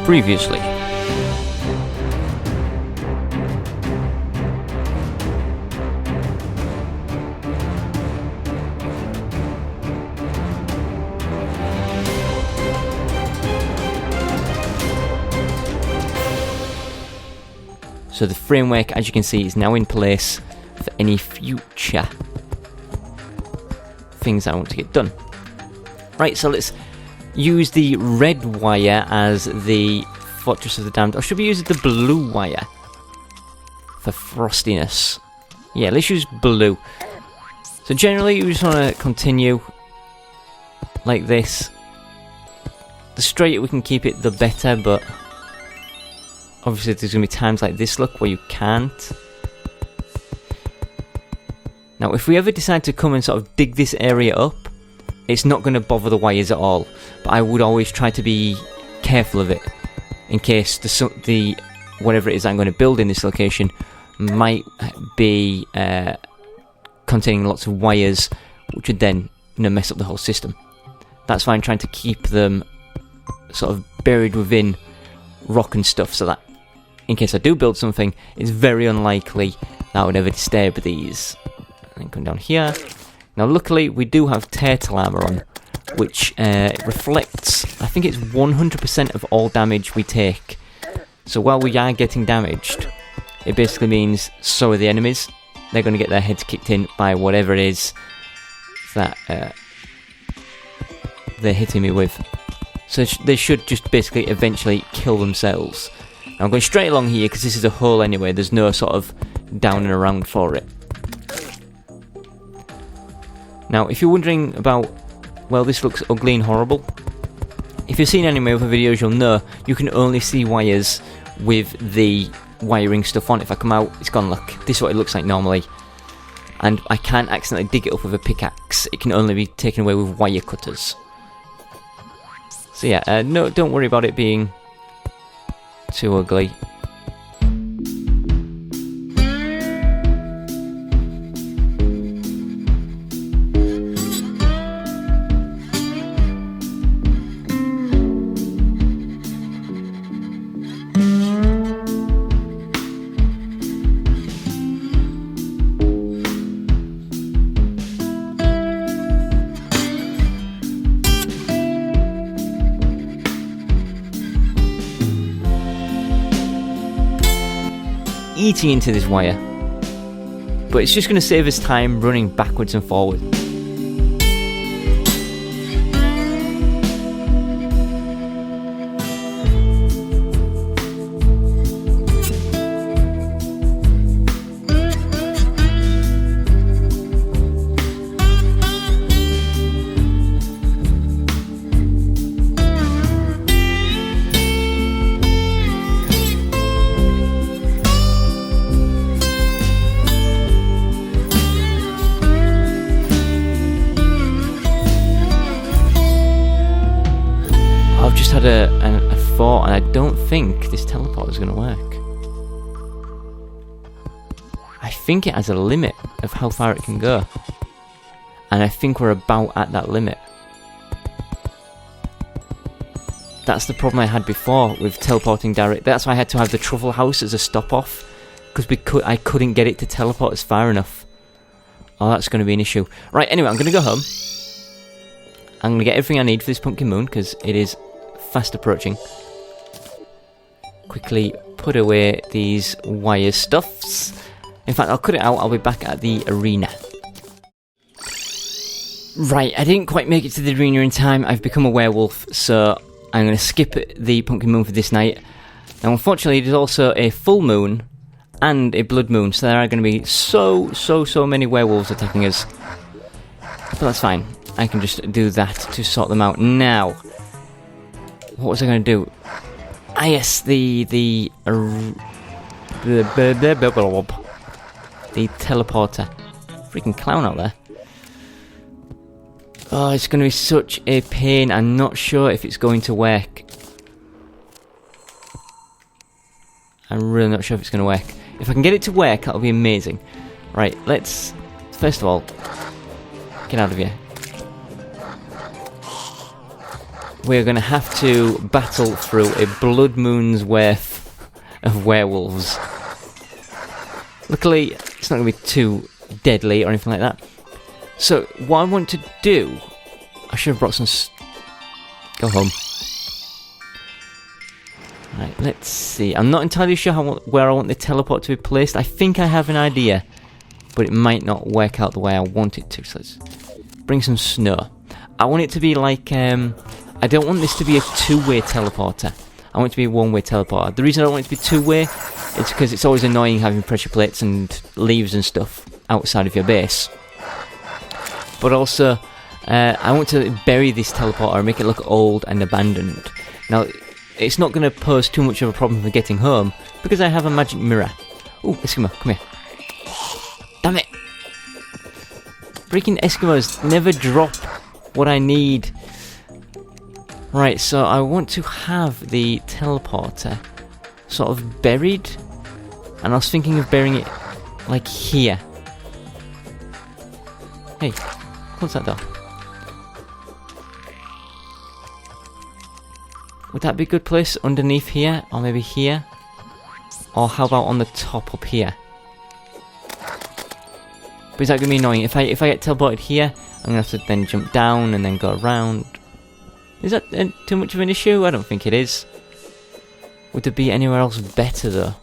Previously. So the framework, as you can see, is now in place for any future things I want to get done. Right, so let's use the red wire as the Fortress of the Damned. Or should we use the blue wire for frostiness? Yeah, let's use blue. So generally, you just want to continue like this. The straighter we can keep it, the better, but obviously there's going to be times like this, look, where you can't. Now, if we ever decide to come and sort of dig this area up, it's not going to bother the wires at all. But I would always try to be careful of it, in case the whatever it is I'm going to build in this location might be containing lots of wires, which would then, you know, mess up the whole system. That's why I'm trying to keep them sort of buried within rock and stuff, so that in case I do build something, it's very unlikely that I would ever disturb these. And then come down here. Now luckily we do have turtle armor on, which reflects, I think it's 100% of all damage we take. So while we are getting damaged, it basically means so are the enemies. They're going to get their heads kicked in by whatever it is that they're hitting me with. So they should just basically eventually kill themselves. Now I'm going straight along here because this is a hole anyway. There's no sort of down and around for it. Now, if you're wondering about, well, this looks ugly and horrible. If you've seen any of my other videos, you'll know you can only see wires with the wiring stuff on. If I come out, it's gone, look. This is what it looks like normally. And I can't accidentally dig it up with a pickaxe. It can only be taken away with wire cutters. So yeah, no, don't worry about it being too ugly. Eating into this wire, but it's just going to save us time running backwards and forwards. Had a thought, and I don't think this teleport is going to work. I think it has a limit of how far it can go, and I think we're about at that limit. That's the problem I had before with teleporting direct. That's why I had to have the truffle house as a stop off, because I couldn't get it to teleport as far enough. Oh, that's going to be an issue. Right, anyway, I'm going to go home. I'm going to get everything I need for this pumpkin moon, because it is fast approaching. Quickly put away these wire stuffs. In fact, I'll cut it out. I'll be back at the arena. Right, I didn't quite make it to the arena in time. I've become a werewolf, so I'm going to skip the pumpkin moon for this night. Now, unfortunately, there's also a full moon and a blood moon, so there are going to be so many werewolves attacking us. But that's fine. I can just do that to sort them out. Now, what was I going to do? Ah, yes, the teleporter. Freaking clown out there. Oh, it's going to be such a pain. I'm not sure if it's going to work. I'm really not sure if it's going to work. If I can get it to work, that'll be amazing. Right, let's, first of all, get out of here. we're going to have to battle through a blood moon's worth of werewolves. Luckily, it's not going to be too deadly or anything like that. So, what I want to do... I should have brought some... Go home. Right, let's see. I'm not entirely sure where I want the teleport to be placed. I think I have an idea, but it might not work out the way I want it to. So let's bring some snow. I want it to be like... I don't want this to be a two-way teleporter. I want it to be a one-way teleporter. The reason I don't want it to be two-way is because it's always annoying having pressure plates and leaves and stuff outside of your base. But also, I want to bury this teleporter and make it look old and abandoned. Now, it's not going to pose too much of a problem for getting home, because I have a magic mirror. Ooh, Eskimo, come here. Damn it! Freaking Eskimos never drop what I need. Right, so I want to have the teleporter sort of buried, and I was thinking of burying it like here. Hey, close that door. Would that be a good place underneath here, or maybe here? Or how about on the top up here? But is that going to be annoying? If I get teleported here, I'm going to have to then jump down and then go around. Is that too much of an issue? I don't think it is. Would there be anywhere else better though?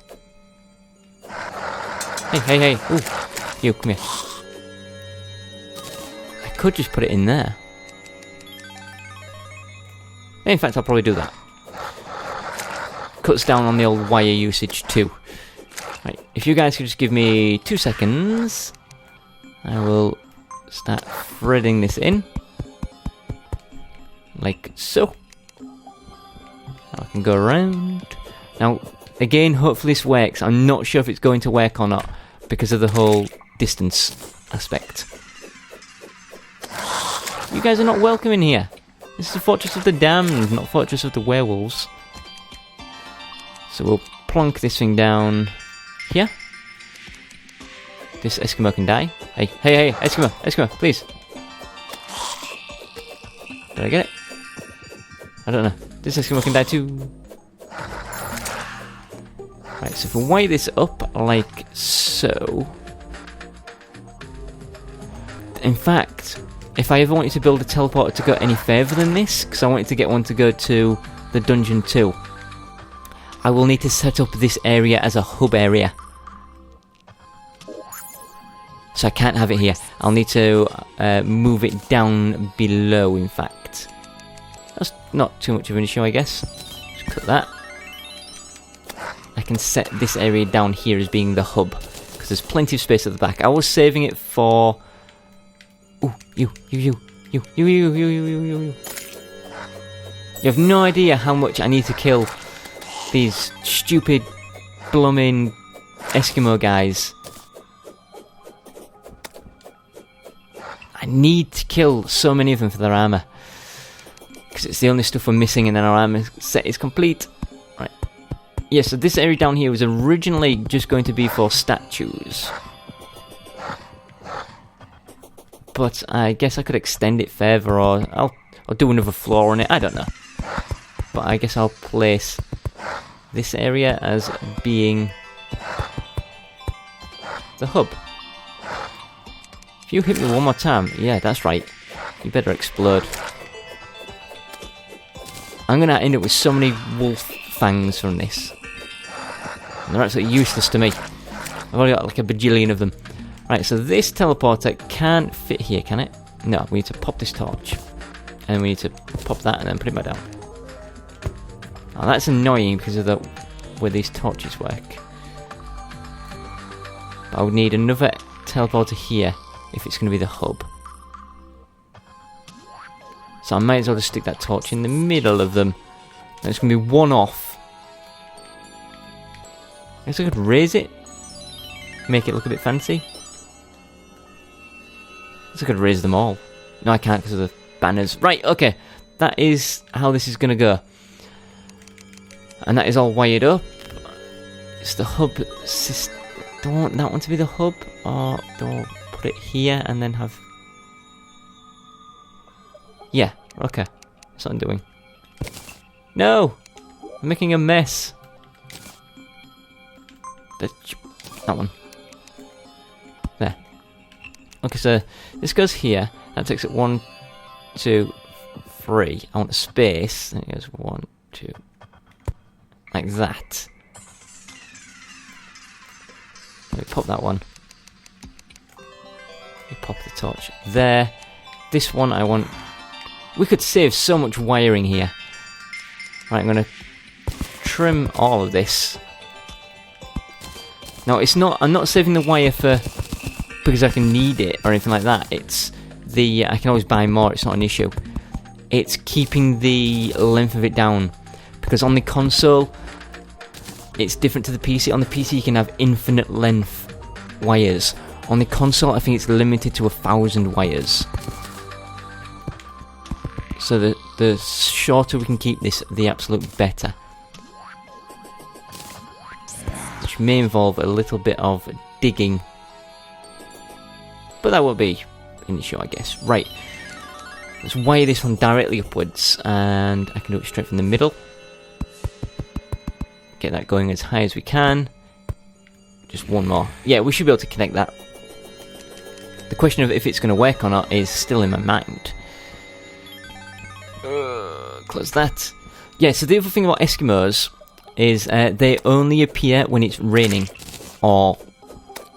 Hey. Ooh. You, come here. I could just put it in there. In fact, I'll probably do that. Cuts down on the old wire usage too. Right, if you guys could just give me 2 seconds, I will start threading this in. Like so. I can go around. Now, again, hopefully this works. I'm not sure if it's going to work or not because of the whole distance aspect. You guys are not welcome in here. This is the Fortress of the Damned, not Fortress of the Werewolves. So we'll plonk this thing down here. This Eskimo can die. Hey, Eskimo, please. Did I get it? I don't know. This Eskimo can die too. Right, so if we wire this up like so. In fact, if I ever wanted to build a teleporter to go any further than this, because I wanted to get one to go to the dungeon too, I will need to set up this area as a hub area. So I can't have it here. I'll need to move it down below, in fact. That's not too much of an issue, I guess. Just cut that. I can set this area down here as being the hub, because there's plenty of space at the back. I was saving it for... Ooh, you. You have no idea how much I need to kill these stupid, blooming Eskimo guys. I need to kill so many of them for their armor, because it's the only stuff we're missing, and then our armor set is complete. Right. Yeah, so this area down here was originally just going to be for statues. But I guess I could extend it further, or I'll do another floor on it, I don't know. But I guess I'll place this area as being the hub. If you hit me one more time, yeah, that's right. You better explode. I'm gonna end up with so many wolf fangs from this. And they're absolutely useless to me. I've already got like a bajillion of them. Right, so this teleporter can't fit here, can it? No, we need to pop this torch. And we need to pop that and then put it back down. Oh, that's annoying because of the where these torches work. But I would need another teleporter here if it's going to be the hub. So I might as well just stick that torch in the middle of them. And it's going to be one off. I guess I could raise it. Make it look a bit fancy. I could raise them all. No, I can't because of the banners. Right, okay. That is how this is going to go. And that is all wired up. It's the hub system. Do I want that one to be the hub? Or do I put it here and then have... Yeah, okay. That's what I'm doing. No! I'm making a mess. That one. There. Okay, so this goes here. That takes it 1, 2, 3. I want a space. And it goes 1, 2. Like that. Let me pop that one. We pop the torch there. This one I want... We could save so much wiring here. Right, I'm going to trim all of this. Now, it's not... I'm not saving the wire for... because I can need it or anything like that. It's the... I can always buy more, it's not an issue. It's keeping the length of it down. Because on the console, it's different to the PC. On the PC, you can have infinite length wires. On the console, I think it's limited to 1,000 wires. So the shorter we can keep this, the absolute better. Which may involve a little bit of digging. But that won't be an issue, I guess. Right. Let's wire this one directly upwards. And I can do it straight from the middle. Get that going as high as we can. Just one more. Yeah, we should be able to connect that. The question of if it's going to work or not is still in my mind. Close that. Yeah, so the other thing about Eskimos is they only appear when it's raining or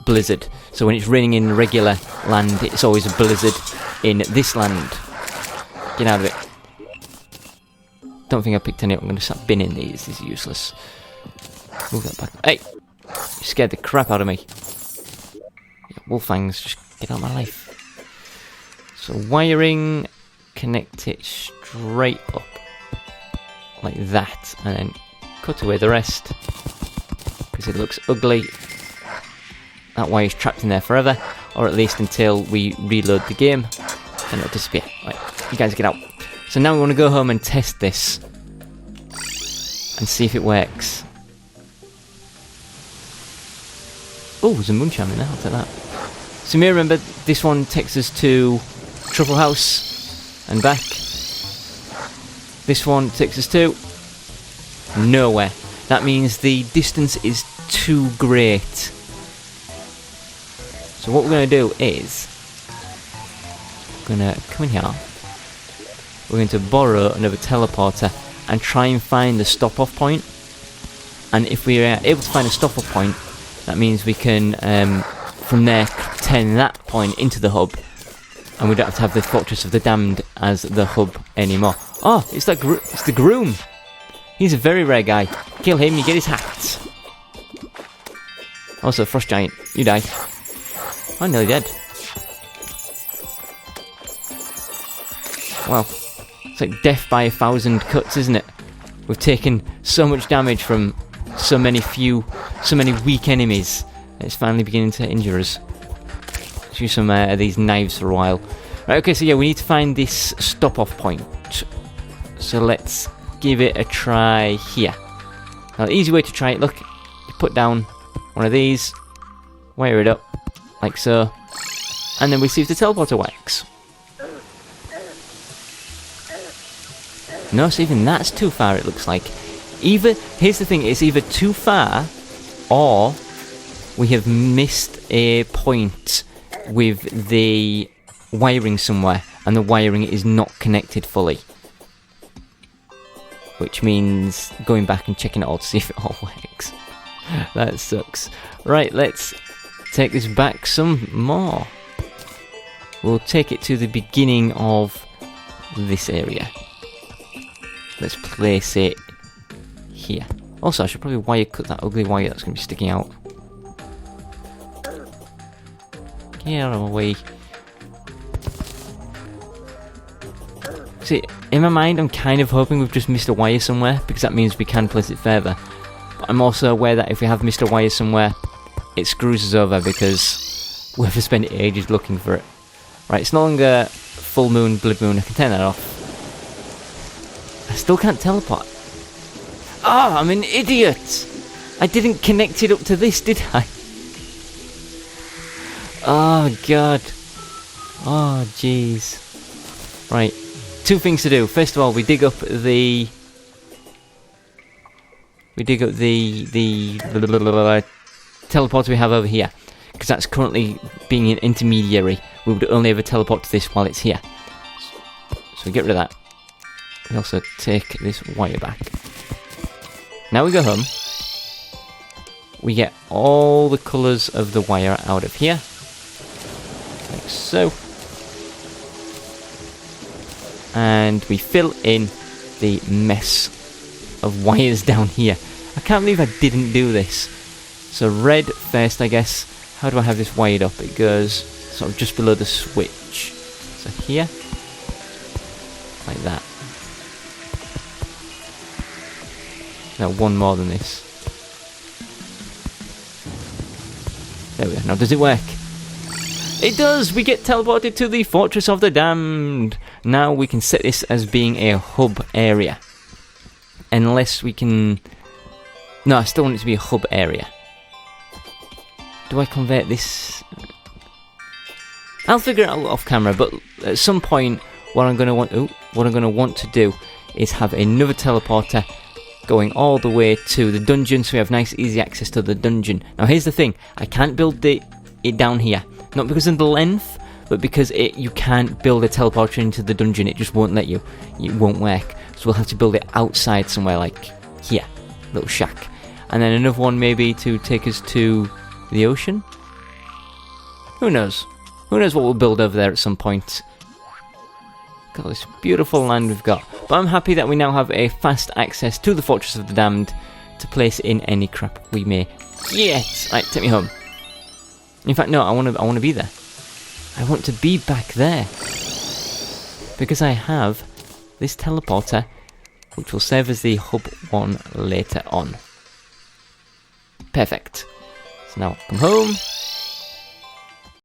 blizzard. So when it's raining in regular land, it's always a blizzard in this land. Get out of it. Don't think I picked any up. I'm going to start binning these. This is useless. Move that back. Hey! You scared the crap out of me. Yeah, Wolfangs, just get out of my life. So wiring, connect it straight up. Like that. And then cut away the rest. Because it looks ugly. That wire's trapped in there forever. Or at least until we reload the game. And it'll disappear. Right, you guys get out. So now we want to go home and test this. And see if it works. Oh, there's a moonshine in there, I'll take that. So you may remember, this one takes us to Truffle House and back. This one takes us to nowhere. That means the distance is too great. So what we're going to do is, we're going to come in here. We're going to borrow another teleporter and try and find the stop-off point. And if we are able to find a stop-off point, that means we can, from there, turn that point into the hub. And we don't have to have the Fortress of the Damned as the hub anymore. Oh, it's that it's the Groom. He's a very rare guy. Kill him, you get his hat. Also, Frost Giant, you die. I'm nearly dead. Wow. It's like death by 1,000 cuts, isn't it? We've taken so much damage from so many weak enemies. It's finally beginning to injure us. Let's use some of these knives for a while. Right, okay, so yeah, we need to find this stop-off point. So let's give it a try here. Now, the easy way to try it, look, you put down one of these, wire it up, like so, and then we see if the teleporter works. No, so even that's too far, it looks like. Here's the thing, it's either too far, or we have missed a point with the wiring somewhere, and the wiring is not connected fully. Which means going back and checking it all to see if it all works. That sucks. Right, let's take this back some more. We'll take it to the beginning of this area. Let's place it here. Also, I should probably wire cut that ugly wire that's going to be sticking out. Get out of my way. See, in my mind, I'm kind of hoping we've just missed a wire somewhere, because that means we can place it further. But I'm also aware that if we have missed a wire somewhere, it screws us over, because we have to spend ages looking for it. Right, it's no longer full moon, blood moon. I can turn that off. I still can't teleport. Oh, I'm an idiot! I didn't connect it up to this, did I? Oh, God. Oh, jeez. Right. Two things to do. First of all, we dig up the we dig up the teleporter we have over here, because that's currently being an intermediary. We would only ever teleport to this while it's here. So we get rid of that. We also take this wire back. Now we go home. We get all the colours of the wire out of here. Like so. And we fill in the mess of wires down here. I can't believe I didn't do this. So red first, I guess. How do I have this wired up? It goes sort of just below the switch. So here. Like that. No, one more than this. There we go. Now does it work? It does! We get teleported to the Fortress of the Damned. Now we can set this as being a hub area. Unless we can... No, I still want it to be a hub area. Do I convert this? I'll figure it out off camera, but at some point what I'm going to want to do is have another teleporter going all the way to the dungeon, so we have nice easy access to the dungeon. Now here's the thing, I can't build it down here. Not because of the length, but because you can't build a teleporter into the dungeon. It just won't let you. It won't work. So we'll have to build it outside somewhere, like here. Little shack. And then another one maybe to take us to the ocean? Who knows? Who knows what we'll build over there at some point. Got this beautiful land we've got. But I'm happy that we now have a fast access to the Fortress of the Damned to place in any crap we may get. Right, take me home. In fact, no, I want to be there. I want to be back there. Because I have this teleporter, which will serve as the hub one later on. Perfect. So now, come home.